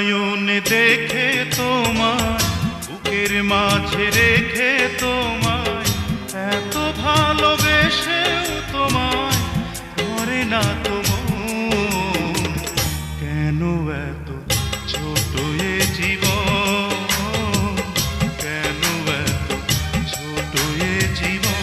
নয়নে দেখে তোমায়, বুকের মাঝে রেখে তোমায়, এত ভালোবেসেও তোমায় ধরে না তো মন। কেন এত ছোট এ জীবন, কেন এত ছোট এ জীবন।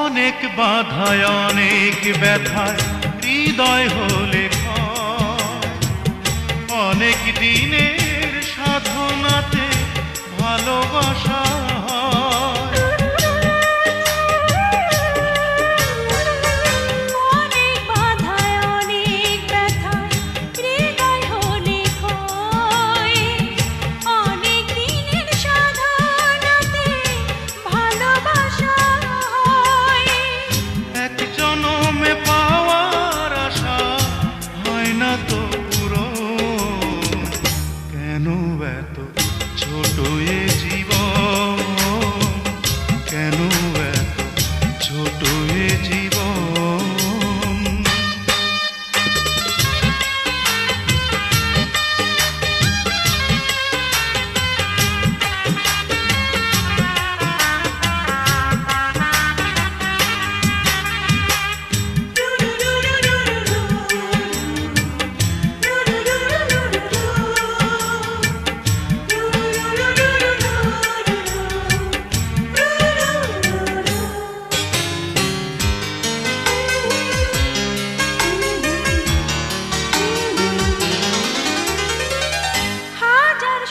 অনেক বাধায় অনেক ব্যথায় হৃদয় হলে ক্ষয়, অনেক দিনের সাধনাতে ভালোবাসা হয়। অনেক বাধায় অনেক ব্যথায় হৃদয় হলে ক্ষয়, অনেক দিনের সাধনাতে ভালোবাসা হয়। এক জনমে পাওয়ার আশা হয় না তো পূরণ। কেন এত ছোট এ জীবন, কেন এত ছোট এ জীবন।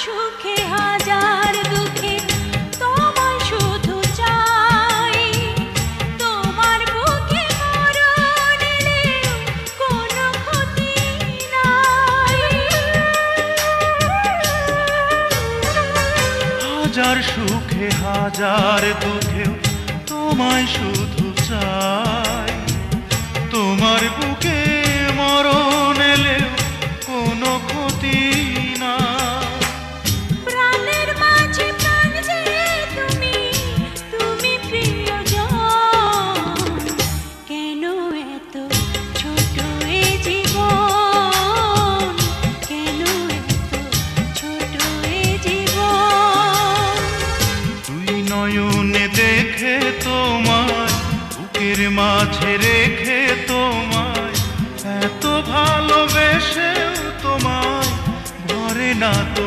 সুখে হাজার দুঃখে তোমায় শুধু চাই, তোমার বুকে মরণ এলেও কোনো ক্ষতি নাই। হাজার সুখে হাজার দুঃখেও তোমায় শুধু চাই, তোমার বুকে মরণ এলেও কোনো ক্ষতি না। প্রাণের মাঝে প্রাণ যে তুমি, তুমি প্রিয়জন। কেন এত ছোট এ জীবন, কেন এত ছোট এ জীবন। দুই নয়নে দেখে তোমায়, বুকের মাঝে রেখে তোমায়, এত ভালোবেসেও তোমায় ধরে না তো